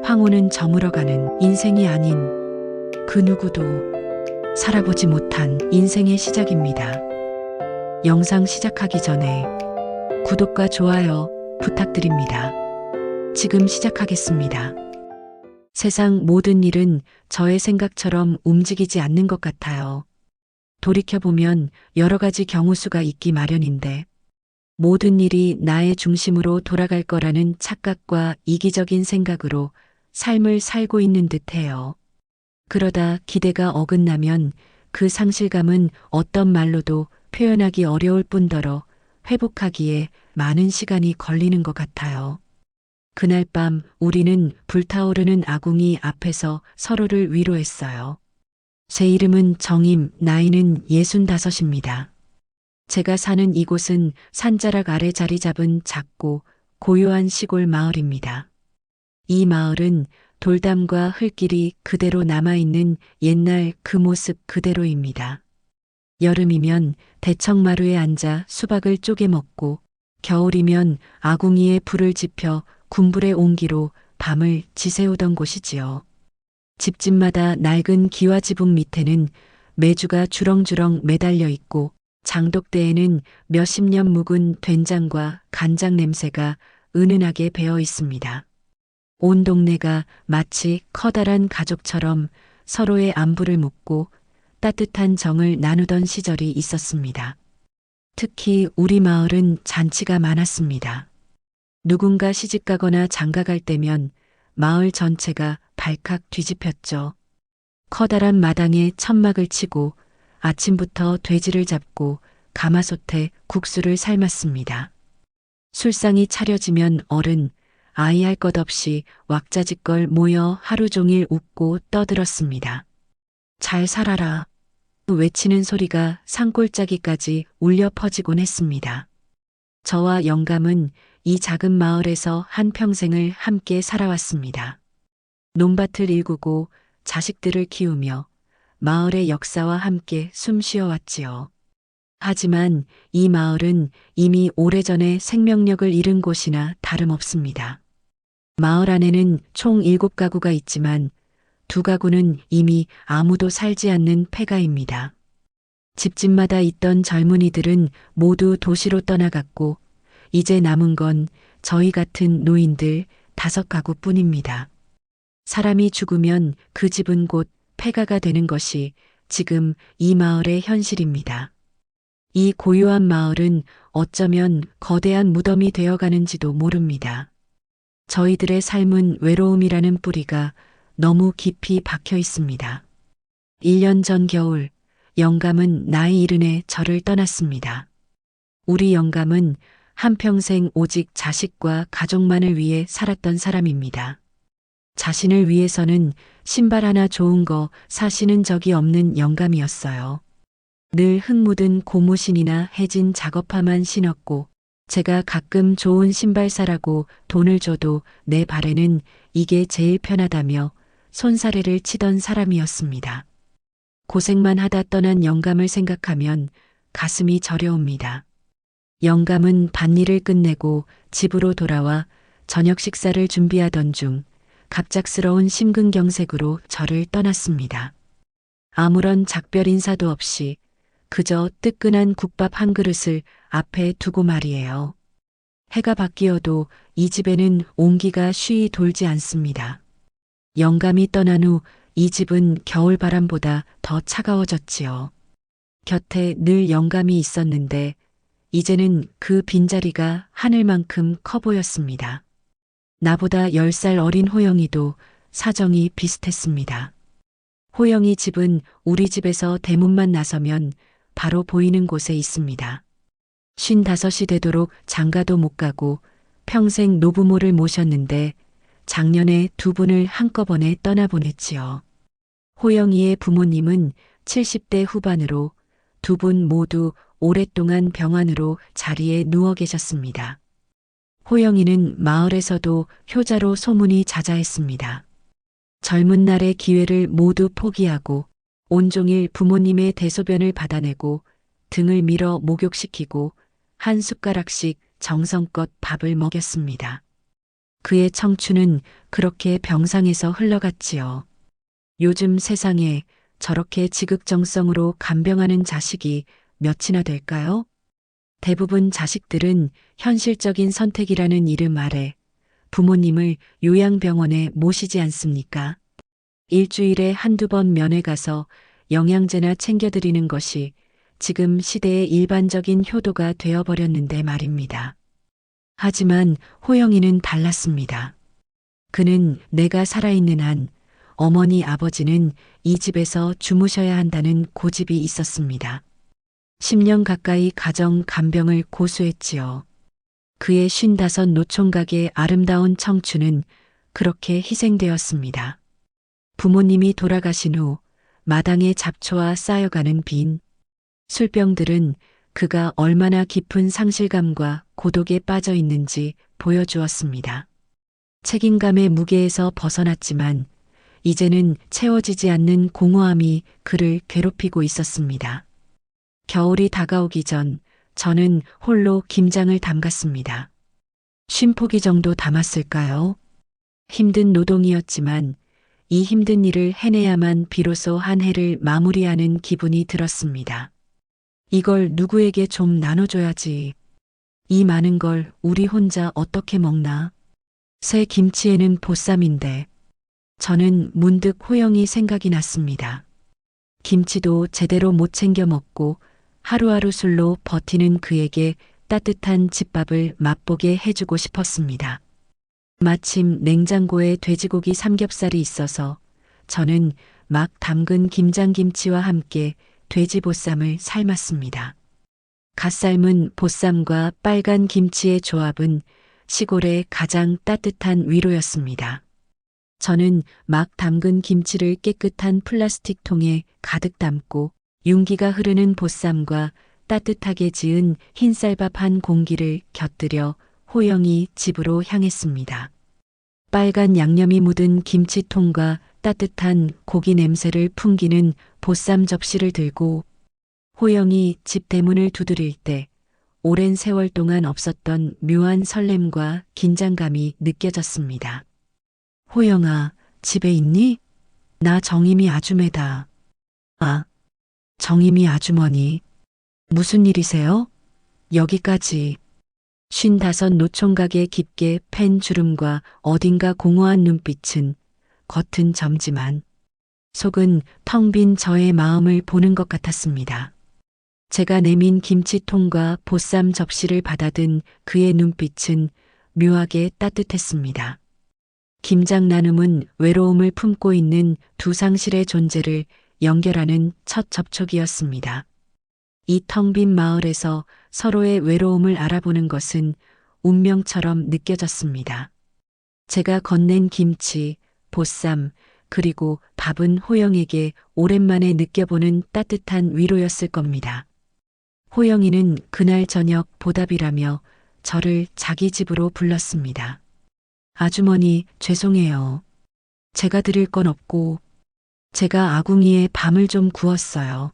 황혼은 저물어가는 인생이 아닌 그 누구도 살아보지 못한 인생의 시작입니다. 영상 시작하기 전에 구독과 좋아요 부탁드립니다. 지금 시작하겠습니다. 세상 모든 일은 저의 생각처럼 움직이지 않는 것 같아요. 돌이켜보면 여러 가지 경우 수가 있기 마련인데 모든 일이 나의 중심으로 돌아갈 거라는 착각과 이기적인 생각으로 삶을 살고 있는 듯해요. 그러다 기대가 어긋나면 그 상실감은 어떤 말로도 표현하기 어려울 뿐더러 회복하기에 많은 시간이 걸리는 것 같아요. 그날 밤 우리는 불타오르는 아궁이 앞에서 서로를 위로했어요. 제 이름은 정임, 나이는 65입니다. 제가 사는 이곳은 산자락 아래 자리 잡은 작고 고요한 시골 마을입니다. 이 마을은 돌담과 흙길이 그대로 남아있는 옛날 그 모습 그대로입니다. 여름이면 대청마루에 앉아 수박을 쪼개 먹고 겨울이면 아궁이에 불을 지펴 군불의 온기로 밤을 지새우던 곳이지요. 집집마다 낡은 기와 지붕 밑에는 메주가 주렁주렁 매달려 있고 장독대에는 몇십 년 묵은 된장과 간장 냄새가 은은하게 배어 있습니다. 온 동네가 마치 커다란 가족처럼 서로의 안부를 묻고 따뜻한 정을 나누던 시절이 있었습니다. 특히 우리 마을은 잔치가 많았습니다. 누군가 시집가거나 장가갈 때면 마을 전체가 발칵 뒤집혔죠. 커다란 마당에 천막을 치고 아침부터 돼지를 잡고 가마솥에 국수를 삶았습니다. 술상이 차려지면 어른, 아이 할 것 없이 왁자지껄 모여 하루 종일 웃고 떠들었습니다. 잘 살아라. 외치는 소리가 산골짜기까지 울려 퍼지곤 했습니다. 저와 영감은 이 작은 마을에서 한평생을 함께 살아왔습니다. 논밭을 일구고 자식들을 키우며 마을의 역사와 함께 숨쉬어왔지요. 하지만 이 마을은 이미 오래전에 생명력을 잃은 곳이나 다름없습니다. 마을 안에는 총 7가구가 있지만 2가구는 이미 아무도 살지 않는 폐가입니다. 집집마다 있던 젊은이들은 모두 도시로 떠나갔고 이제 남은 건 저희 같은 노인들 5가구뿐입니다. 사람이 죽으면 그 집은 곧 폐가가 되는 것이 지금 이 마을의 현실입니다. 이 고요한 마을은 어쩌면 거대한 무덤이 되어가는지도 모릅니다. 저희들의 삶은 외로움이라는 뿌리가 너무 깊이 박혀 있습니다. 1년 전 겨울, 영감은 나이 70에 저를 떠났습니다. 우리 영감은 한평생 오직 자식과 가족만을 위해 살았던 사람입니다. 자신을 위해서는 신발 하나 좋은 거 사시는 적이 없는 영감이었어요. 늘 흙 묻은 고무신이나 해진 작업화만 신었고 제가 가끔 좋은 신발 사라고 돈을 줘도 내 발에는 이게 제일 편하다며 손사래를 치던 사람이었습니다. 고생만 하다 떠난 영감을 생각하면 가슴이 저려옵니다. 영감은 밭일을 끝내고 집으로 돌아와 저녁 식사를 준비하던 중 갑작스러운 심근경색으로 저를 떠났습니다. 아무런 작별 인사도 없이 그저 뜨끈한 국밥 한 그릇을 앞에 두고 말이에요. 해가 바뀌어도 이 집에는 온기가 쉬이 돌지 않습니다. 영감이 떠난 후 이 집은 겨울바람보다 더 차가워졌지요. 곁에 늘 영감이 있었는데 이제는 그 빈자리가 하늘만큼 커 보였습니다. 나보다 10살 어린 호영이도 사정이 비슷했습니다. 호영이 집은 우리 집에서 대문만 나서면 바로 보이는 곳에 있습니다. 55이 되도록 장가도 못 가고 평생 노부모를 모셨는데 작년에 2분을 한꺼번에 떠나보냈지요. 호영이의 부모님은 70대 후반으로 2분 모두 오랫동안 병환으로 자리에 누워 계셨습니다. 호영이는 마을에서도 효자로 소문이 자자했습니다. 젊은 날의 기회를 모두 포기하고 온종일 부모님의 대소변을 받아내고 등을 밀어 목욕시키고 한 숟가락씩 정성껏 밥을 먹였습니다. 그의 청춘은 그렇게 병상에서 흘러갔지요. 요즘 세상에 저렇게 지극정성으로 간병하는 자식이 몇이나 될까요? 대부분 자식들은 현실적인 선택이라는 이름 아래 부모님을 요양병원에 모시지 않습니까? 일주일에 한두 번 면회 가서 영양제나 챙겨드리는 것이 지금 시대의 일반적인 효도가 되어버렸는데 말입니다. 하지만 호영이는 달랐습니다. 그는 내가 살아있는 한 어머니 아버지는 이 집에서 주무셔야 한다는 고집이 있었습니다. 10년 가까이 가정 간병을 고수했지요. 그의 55 노총각의 아름다운 청춘은 그렇게 희생되었습니다. 부모님이 돌아가신 후 마당에 잡초와 쌓여가는 빈 술병들은 그가 얼마나 깊은 상실감과 고독에 빠져 있는지 보여주었습니다. 책임감의 무게에서 벗어났지만 이제는 채워지지 않는 공허함이 그를 괴롭히고 있었습니다. 겨울이 다가오기 전 저는 홀로 김장을 담갔습니다. 50포기 정도 담았을까요? 힘든 노동이었지만 이 힘든 일을 해내야만 비로소 한 해를 마무리하는 기분이 들었습니다. 이걸 누구에게 좀 나눠줘야지. 이 많은 걸 우리 혼자 어떻게 먹나? 새 김치에는 보쌈인데. 저는 문득 호영이 생각이 났습니다. 김치도 제대로 못 챙겨 먹고 하루하루 술로 버티는 그에게 따뜻한 집밥을 맛보게 해주고 싶었습니다. 마침 냉장고에 돼지고기 삼겹살이 있어서 저는 막 담근 김장김치와 함께 돼지보쌈을 삶았습니다. 갓 삶은 보쌈과 빨간 김치의 조합은 시골의 가장 따뜻한 위로였습니다. 저는 막 담근 김치를 깨끗한 플라스틱 통에 가득 담고 윤기가 흐르는 보쌈과 따뜻하게 지은 흰쌀밥 한 공기를 곁들여 호영이 집으로 향했습니다. 빨간 양념이 묻은 김치통과 따뜻한 고기 냄새를 풍기는 보쌈 접시를 들고 호영이 집 대문을 두드릴 때 오랜 세월 동안 없었던 묘한 설렘과 긴장감이 느껴졌습니다. 호영아, 집에 있니? 나 정임이 아주매다. 아, 정임이 아주머니. 무슨 일이세요? 여기까지. 55 노총각의 깊게 팬 주름과 어딘가 공허한 눈빛은 겉은 점지만 속은 텅 빈 저의 마음을 보는 것 같았습니다. 제가 내민 김치통과 보쌈 접시를 받아든 그의 눈빛은 묘하게 따뜻했습니다. 김장 나눔은 외로움을 품고 있는 두 상실의 존재를 연결하는 첫 접촉이었습니다. 이 텅 빈 마을에서 서로의 외로움을 알아보는 것은 운명처럼 느껴졌습니다. 제가 건넨 김치, 보쌈, 그리고 밥은 호영에게 오랜만에 느껴보는 따뜻한 위로였을 겁니다. 호영이는 그날 저녁 보답이라며 저를 자기 집으로 불렀습니다. 아주머니, 죄송해요. 제가 드릴 건 없고 제가 아궁이에 밤을 좀 구웠어요.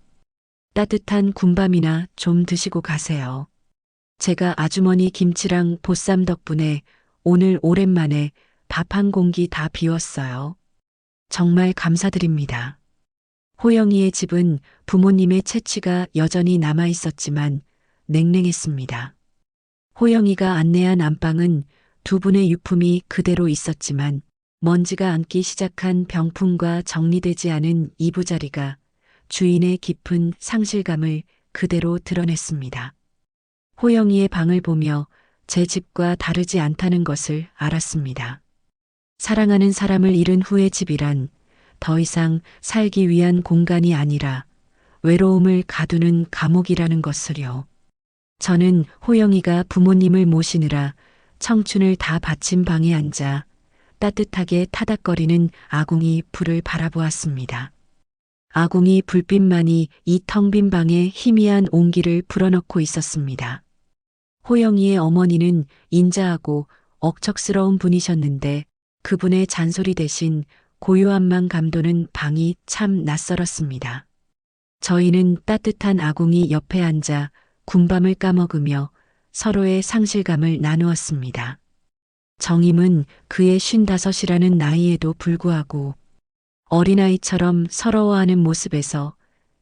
따뜻한 군밤이나 좀 드시고 가세요. 제가 아주머니 김치랑 보쌈 덕분에 오늘 오랜만에 밥 한 공기 다 비웠어요. 정말 감사드립니다. 호영이의 집은 부모님의 채취가 여전히 남아 있었지만 냉랭했습니다. 호영이가 안내한 안방은 두 분의 유품이 그대로 있었지만 먼지가 앉기 시작한 병풍과 정리되지 않은 이부자리가 주인의 깊은 상실감을 그대로 드러냈습니다. 호영이의 방을 보며 제 집과 다르지 않다는 것을 알았습니다. 사랑하는 사람을 잃은 후의 집이란 더 이상 살기 위한 공간이 아니라 외로움을 가두는 감옥이라는 것을요. 저는 호영이가 부모님을 모시느라 청춘을 다 바친 방에 앉아 따뜻하게 타닥거리는 아궁이 불을 바라보았습니다. 아궁이 불빛만이 이 텅 빈 방에 희미한 온기를 불어넣고 있었습니다. 호영이의 어머니는 인자하고 억척스러운 분이셨는데 그분의 잔소리 대신 고요함만 감도는 방이 참 낯설었습니다. 저희는 따뜻한 아궁이 옆에 앉아 군밤을 까먹으며 서로의 상실감을 나누었습니다. 정임은 그의 55이라는 나이에도 불구하고 어린아이처럼 서러워하는 모습에서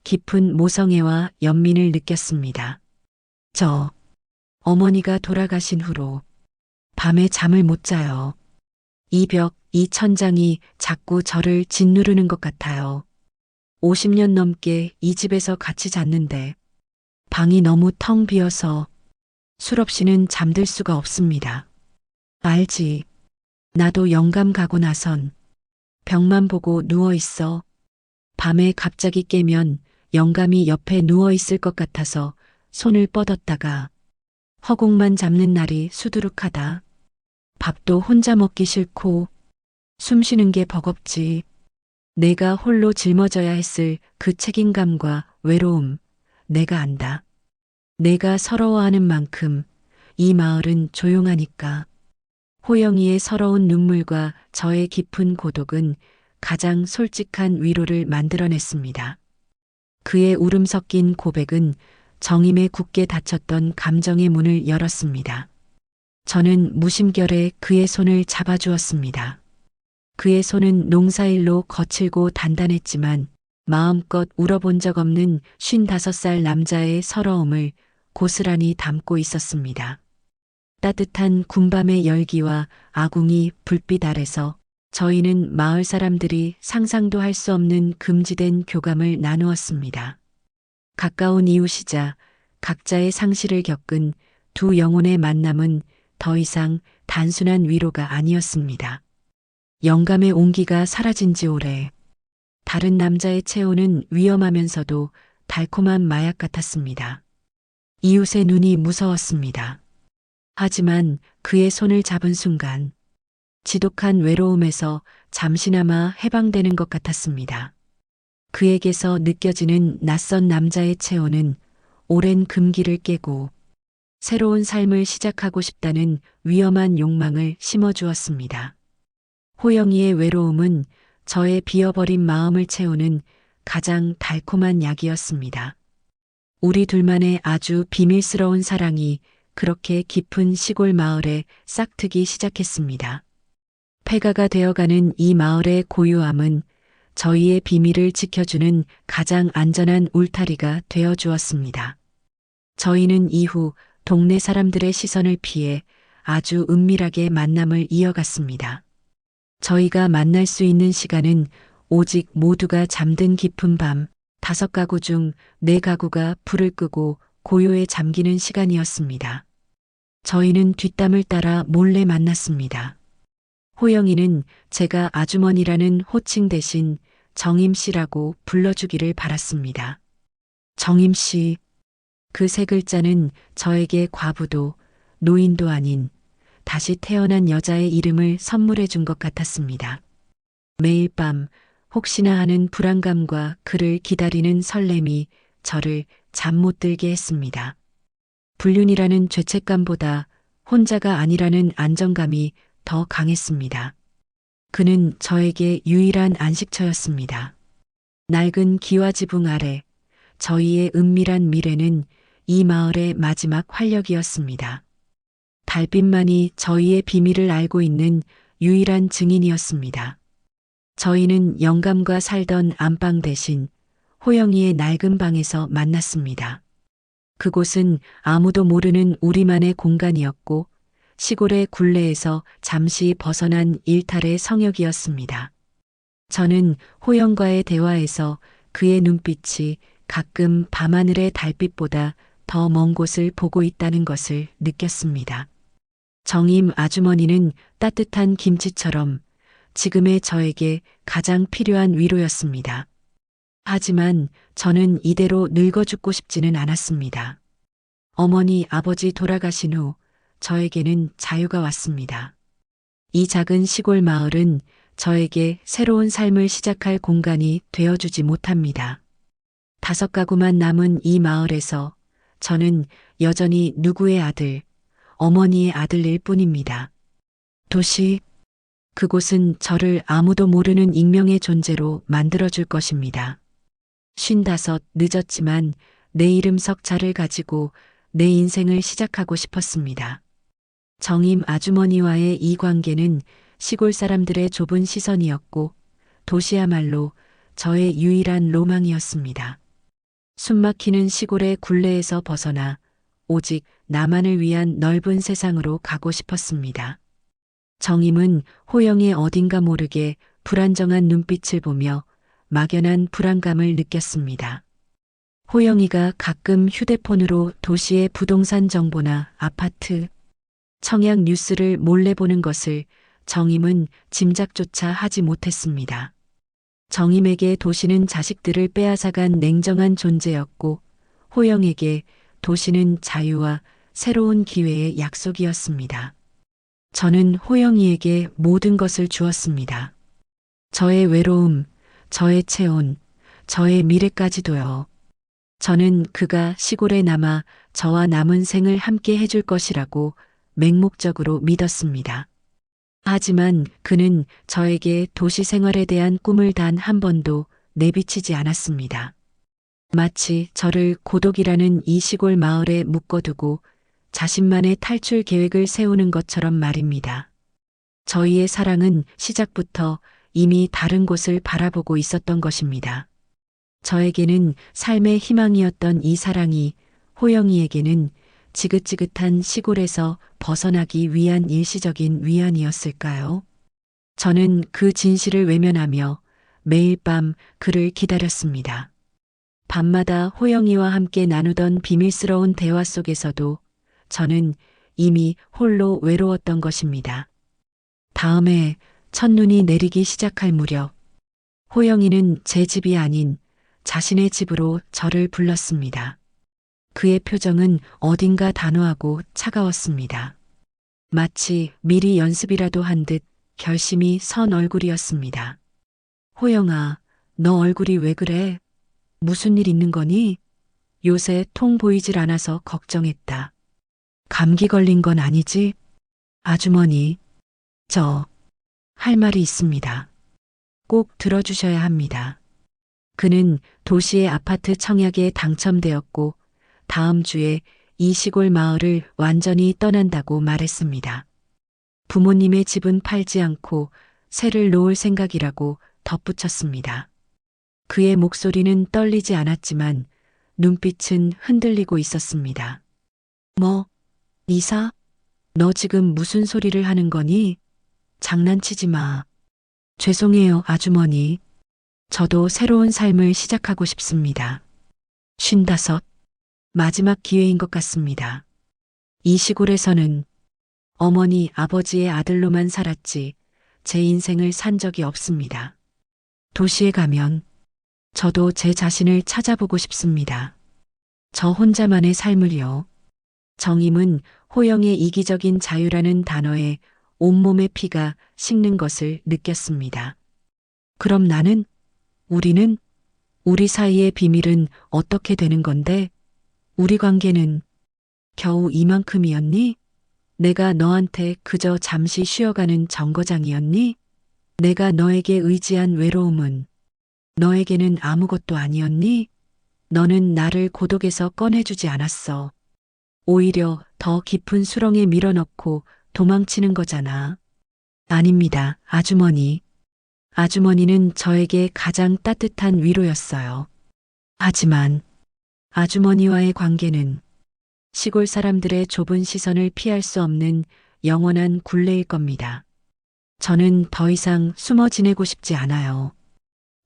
깊은 모성애와 연민을 느꼈습니다. 어머니가 돌아가신 후로 밤에 잠을 못 자요. 이 벽, 이 천장이 자꾸 저를 짓누르는 것 같아요. 50년 넘게 이 집에서 같이 잤는데 방이 너무 텅 비어서 술 없이는 잠들 수가 없습니다. 알지. 나도 영감 가고 나선 벽만 보고 누워 있어. 밤에 갑자기 깨면 영감이 옆에 누워 있을 것 같아서 손을 뻗었다가 허공만 잡는 날이 수두룩하다. 밥도 혼자 먹기 싫고 숨 쉬는 게 버겁지. 내가 홀로 짊어져야 했을 그 책임감과 외로움, 내가 안다. 내가 서러워하는 만큼 이 마을은 조용하니까. 호영이의 서러운 눈물과 저의 깊은 고독은 가장 솔직한 위로를 만들어냈습니다. 그의 울음 섞인 고백은 정임에 굳게 닫혔던 감정의 문을 열었습니다. 저는 무심결에 그의 손을 잡아주었습니다. 그의 손은 농사일로 거칠고 단단했지만 마음껏 울어본 적 없는 55살 남자의 서러움을 고스란히 담고 있었습니다. 따뜻한 군밤의 열기와 아궁이 불빛 아래서 저희는 마을 사람들이 상상도 할 수 없는 금지된 교감을 나누었습니다. 가까운 이웃이자 각자의 상실을 겪은 두 영혼의 만남은 더 이상 단순한 위로가 아니었습니다. 영감의 온기가 사라진 지 오래. 다른 남자의 체온은 위험하면서도 달콤한 마약 같았습니다. 이웃의 눈이 무서웠습니다. 하지만 그의 손을 잡은 순간 지독한 외로움에서 잠시나마 해방되는 것 같았습니다. 그에게서 느껴지는 낯선 남자의 체온은 오랜 금기를 깨고 새로운 삶을 시작하고 싶다는 위험한 욕망을 심어주었습니다. 호영이의 외로움은 저의 비어버린 마음을 채우는 가장 달콤한 약이었습니다. 우리 둘만의 아주 비밀스러운 사랑이 그렇게 깊은 시골 마을에 싹트기 시작했습니다. 폐가가 되어가는 이 마을의 고요함은 저희의 비밀을 지켜주는 가장 안전한 울타리가 되어 주었습니다. 저희는 이후 동네 사람들의 시선을 피해 아주 은밀하게 만남을 이어갔습니다. 저희가 만날 수 있는 시간은 오직 모두가 잠든 깊은 밤 5가구 중 4가구가 불을 끄고 고요에 잠기는 시간이었습니다. 저희는 뒷담을 따라 몰래 만났습니다. 호영이는 제가 아주머니라는 호칭 대신 정임 씨라고 불러주기를 바랐습니다. 정임 씨. 그 세 글자는 저에게 과부도 노인도 아닌 다시 태어난 여자의 이름을 선물해 준 것 같았습니다. 매일 밤 혹시나 하는 불안감과 그를 기다리는 설렘이 저를 잠 못 들게 했습니다. 불륜이라는 죄책감보다 혼자가 아니라는 안정감이 더 강했습니다. 그는 저에게 유일한 안식처였습니다. 낡은 기와지붕 아래 저희의 은밀한 미래는 이 마을의 마지막 활력이었습니다. 달빛만이 저희의 비밀을 알고 있는 유일한 증인이었습니다. 저희는 영감과 살던 안방 대신 호영이의 낡은 방에서 만났습니다. 그곳은 아무도 모르는 우리만의 공간이었고 시골의 굴레에서 잠시 벗어난 일탈의 성역이었습니다. 저는 호영과의 대화에서 그의 눈빛이 가끔 밤하늘의 달빛보다 더 먼 곳을 보고 있다는 것을 느꼈습니다. 정임 아주머니는 따뜻한 김치처럼 지금의 저에게 가장 필요한 위로였습니다. 하지만 저는 이대로 늙어 죽고 싶지는 않았습니다. 어머니 아버지 돌아가신 후 저에게는 자유가 왔습니다. 이 작은 시골 마을은 저에게 새로운 삶을 시작할 공간이 되어주지 못합니다. 5가구만 남은 이 마을에서 저는 여전히 누구의 아들, 어머니의 아들일 뿐입니다. 도시, 그곳은 저를 아무도 모르는 익명의 존재로 만들어줄 것입니다. 55 늦었지만 내 이름 석자를 가지고 내 인생을 시작하고 싶었습니다. 정임 아주머니와의 이 관계는 시골 사람들의 좁은 시선이었고 도시야말로 저의 유일한 로망이었습니다. 숨막히는 시골의 굴레에서 벗어나 오직 나만을 위한 넓은 세상으로 가고 싶었습니다. 정임은 호영의 어딘가 모르게 불안정한 눈빛을 보며 막연한 불안감을 느꼈습니다. 호영이가 가끔 휴대폰으로 도시의 부동산 정보나 아파트, 청약 뉴스를 몰래 보는 것을 정임은 짐작조차 하지 못했습니다. 정임에게 도시는 자식들을 빼앗아간 냉정한 존재였고 호영에게 도시는 자유와 새로운 기회의 약속이었습니다. 저는 호영이에게 모든 것을 주었습니다. 저의 외로움, 저의 체온, 저의 미래까지도요. 저는 그가 시골에 남아 저와 남은 생을 함께 해줄 것이라고 맹목적으로 믿었습니다. 하지만 그는 저에게 도시 생활에 대한 꿈을 단 한 번도 내비치지 않았습니다. 마치 저를 고독이라는 이 시골 마을에 묶어두고 자신만의 탈출 계획을 세우는 것처럼 말입니다. 저희의 사랑은 시작부터 이미 다른 곳을 바라보고 있었던 것입니다. 저에게는 삶의 희망이었던 이 사랑이 호영이에게는 지긋지긋한 시골에서 벗어나기 위한 일시적인 위안이었을까요? 저는 그 진실을 외면하며 매일 밤 그를 기다렸습니다. 밤마다 호영이와 함께 나누던 비밀스러운 대화 속에서도 저는 이미 홀로 외로웠던 것입니다. 다음에 첫눈이 내리기 시작할 무렵 호영이는 제 집이 아닌 자신의 집으로 저를 불렀습니다. 그의 표정은 어딘가 단호하고 차가웠습니다. 마치 미리 연습이라도 한 듯 결심이 선 얼굴이었습니다. 호영아, 너 얼굴이 왜 그래? 무슨 일 있는 거니? 요새 통 보이질 않아서 걱정했다. 감기 걸린 건 아니지? 아주머니, 할 말이 있습니다. 꼭 들어주셔야 합니다. 그는 도시의 아파트 청약에 당첨되었고 다음 주에 이 시골 마을을 완전히 떠난다고 말했습니다. 부모님의 집은 팔지 않고 새를 놓을 생각이라고 덧붙였습니다. 그의 목소리는 떨리지 않았지만 눈빛은 흔들리고 있었습니다. 이사? 너 지금 무슨 소리를 하는 거니? 장난치지 마. 죄송해요, 아주머니. 저도 새로운 삶을 시작하고 싶습니다. 55. 마지막 기회인 것 같습니다. 이 시골에서는 어머니, 아버지의 아들로만 살았지 제 인생을 산 적이 없습니다. 도시에 가면 저도 제 자신을 찾아보고 싶습니다. 저 혼자만의 삶을요. 정임은 호영의 이기적인 자유라는 단어에 온몸의 피가 식는 것을 느꼈습니다. 그럼 우리는, 우리 사이의 비밀은 어떻게 되는 건데? 우리 관계는 겨우 이만큼이었니? 내가 너한테 그저 잠시 쉬어가는 정거장이었니? 내가 너에게 의지한 외로움은 너에게는 아무것도 아니었니? 너는 나를 고독에서 꺼내주지 않았어. 오히려 더 깊은 수렁에 밀어넣고 도망치는 거잖아. 아닙니다, 아주머니. 아주머니는 저에게 가장 따뜻한 위로였어요. 하지만 아주머니와의 관계는 시골 사람들의 좁은 시선을 피할 수 없는 영원한 굴레일 겁니다. 저는 더 이상 숨어 지내고 싶지 않아요.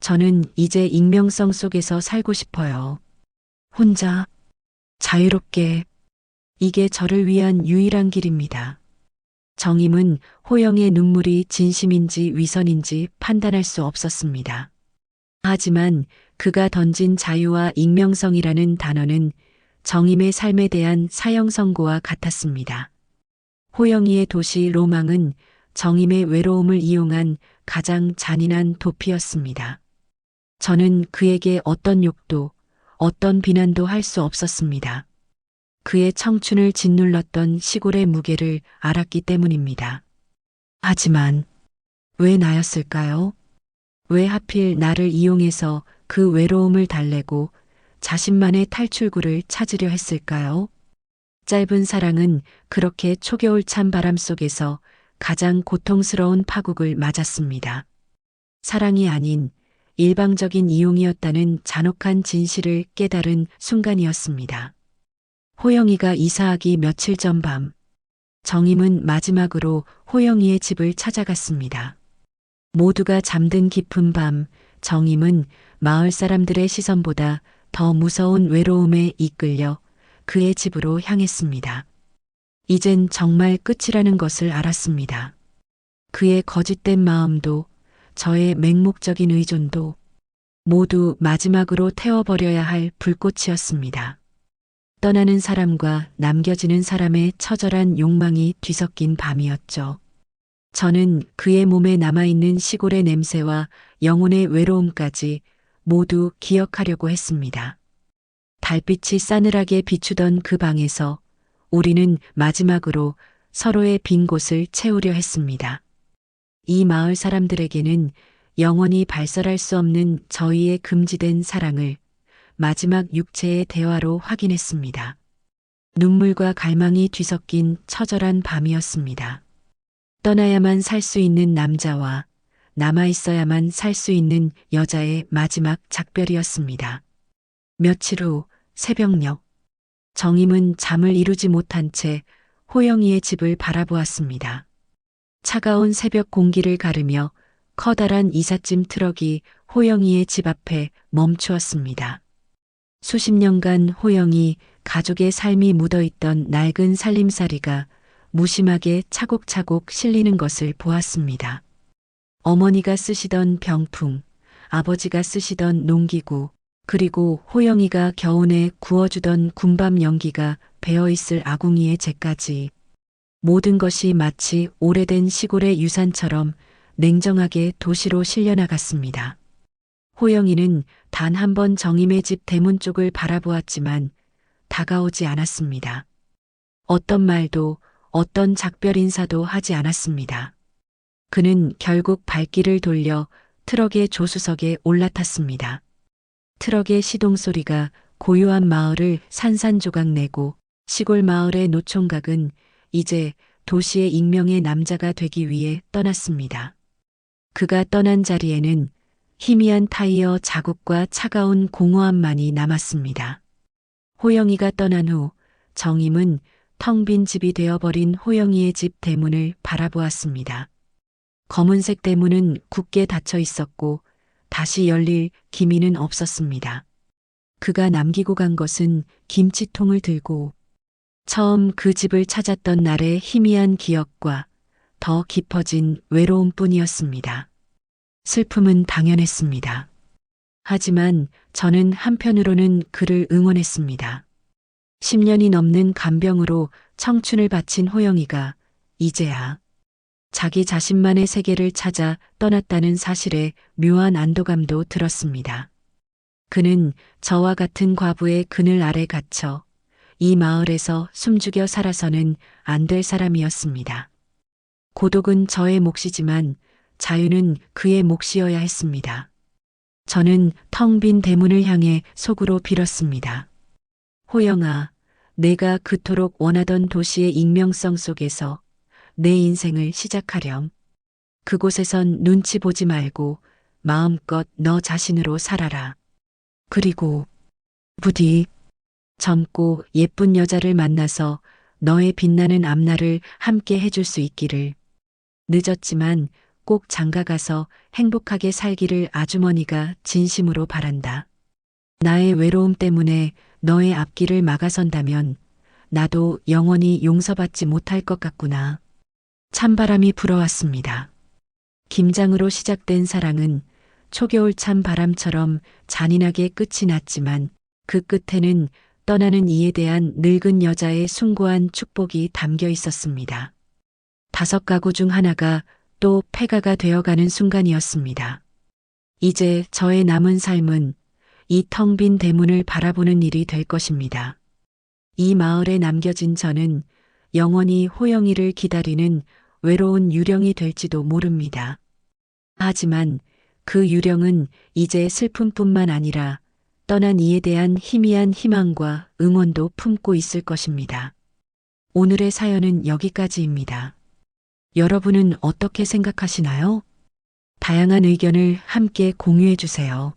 저는 이제 익명성 속에서 살고 싶어요. 혼자, 자유롭게. 이게 저를 위한 유일한 길입니다. 정임은 호영의 눈물이 진심인지 위선인지 판단할 수 없었습니다. 하지만 그가 던진 자유와 익명성이라는 단어는 정임의 삶에 대한 사형 선고와 같았습니다. 호영이의 도시 로망은 정임의 외로움을 이용한 가장 잔인한 도피였습니다. 저는 그에게 어떤 욕도, 어떤 비난도 할 수 없었습니다. 그의 청춘을 짓눌렀던 시골의 무게를 알았기 때문입니다. 하지만 왜 나였을까요? 왜 하필 나를 이용해서 그 외로움을 달래고 자신만의 탈출구를 찾으려 했을까요? 짧은 사랑은 그렇게 초겨울 찬 바람 속에서 가장 고통스러운 파국을 맞았습니다. 사랑이 아닌 일방적인 이용이었다는 잔혹한 진실을 깨달은 순간이었습니다. 호영이가 이사하기 며칠 전 밤, 정임은 마지막으로 호영이의 집을 찾아갔습니다. 모두가 잠든 깊은 밤, 정임은 마을 사람들의 시선보다 더 무서운 외로움에 이끌려 그의 집으로 향했습니다. 이젠 정말 끝이라는 것을 알았습니다. 그의 거짓된 마음도 저의 맹목적인 의존도 모두 마지막으로 태워버려야 할 불꽃이었습니다. 떠나는 사람과 남겨지는 사람의 처절한 욕망이 뒤섞인 밤이었죠. 저는 그의 몸에 남아있는 시골의 냄새와 영혼의 외로움까지 모두 기억하려고 했습니다. 달빛이 싸늘하게 비추던 그 방에서 우리는 마지막으로 서로의 빈 곳을 채우려 했습니다. 이 마을 사람들에게는 영원히 발설할 수 없는 저희의 금지된 사랑을 마지막 육체의 대화로 확인했습니다. 눈물과 갈망이 뒤섞인 처절한 밤이었습니다. 떠나야만 살 수 있는 남자와 남아있어야만 살 수 있는 여자의 마지막 작별이었습니다. 며칠 후 새벽녘, 정임은 잠을 이루지 못한 채 호영이의 집을 바라보았습니다. 차가운 새벽 공기를 가르며 커다란 이삿짐 트럭이 호영이의 집 앞에 멈추었습니다. 수십 년간 호영이 가족의 삶이 묻어있던 낡은 살림살이가 무심하게 차곡차곡 실리는 것을 보았습니다. 어머니가 쓰시던 병풍, 아버지가 쓰시던 농기구, 그리고 호영이가 겨우내 구워주던 군밤 연기가 배어있을 아궁이의 재까지 모든 것이 마치 오래된 시골의 유산처럼 냉정하게 도시로 실려나갔습니다. 호영이는 단 한 번 정임의 집 대문 쪽을 바라보았지만 다가오지 않았습니다. 어떤 말도 어떤 작별 인사도 하지 않았습니다. 그는 결국 발길을 돌려 트럭의 조수석에 올라탔습니다. 트럭의 시동 소리가 고요한 마을을 산산조각내고 시골 마을의 노총각은 이제 도시의 익명의 남자가 되기 위해 떠났습니다. 그가 떠난 자리에는 희미한 타이어 자국과 차가운 공허함만이 남았습니다. 호영이가 떠난 후 정임은 텅 빈 집이 되어버린 호영이의 집 대문을 바라보았습니다. 검은색 대문은 굳게 닫혀 있었고 다시 열릴 기미는 없었습니다. 그가 남기고 간 것은 김치통을 들고 처음 그 집을 찾았던 날의 희미한 기억과 더 깊어진 외로움뿐이었습니다. 슬픔은 당연했습니다. 하지만 저는 한편으로는 그를 응원했습니다. 10년이 넘는 간병으로 청춘을 바친 호영이가 이제야 자기 자신만의 세계를 찾아 떠났다는 사실에 묘한 안도감도 들었습니다. 그는 저와 같은 과부의 그늘 아래 갇혀 이 마을에서 숨죽여 살아서는 안 될 사람이었습니다. 고독은 저의 몫이지만 자유는 그의 몫이어야 했습니다. 저는 텅 빈 대문을 향해 속으로 빌었습니다. 호영아, 내가 그토록 원하던 도시의 익명성 속에서 내 인생을 시작하렴. 그곳에선 눈치 보지 말고 마음껏 너 자신으로 살아라. 그리고 부디 젊고 예쁜 여자를 만나서 너의 빛나는 앞날을 함께 해줄 수 있기를. 늦었지만 꼭 장가가서 행복하게 살기를 아주머니가 진심으로 바란다. 나의 외로움 때문에 너의 앞길을 막아선다면 나도 영원히 용서받지 못할 것 같구나. 찬바람이 불어왔습니다. 김장으로 시작된 사랑은 초겨울 찬 바람처럼 잔인하게 끝이 났지만 그 끝에는 떠나는 이에 대한 늙은 여자의 숭고한 축복이 담겨 있었습니다. 5가구 중 하나가 또 폐가가 되어가는 순간이었습니다. 이제 저의 남은 삶은 이 텅 빈 대문을 바라보는 일이 될 것입니다. 이 마을에 남겨진 저는 영원히 호영이를 기다리는 외로운 유령이 될지도 모릅니다. 하지만 그 유령은 이제 슬픔뿐만 아니라 떠난 이에 대한 희미한 희망과 응원도 품고 있을 것입니다. 오늘의 사연은 여기까지입니다. 여러분은 어떻게 생각하시나요? 다양한 의견을 함께 공유해 주세요.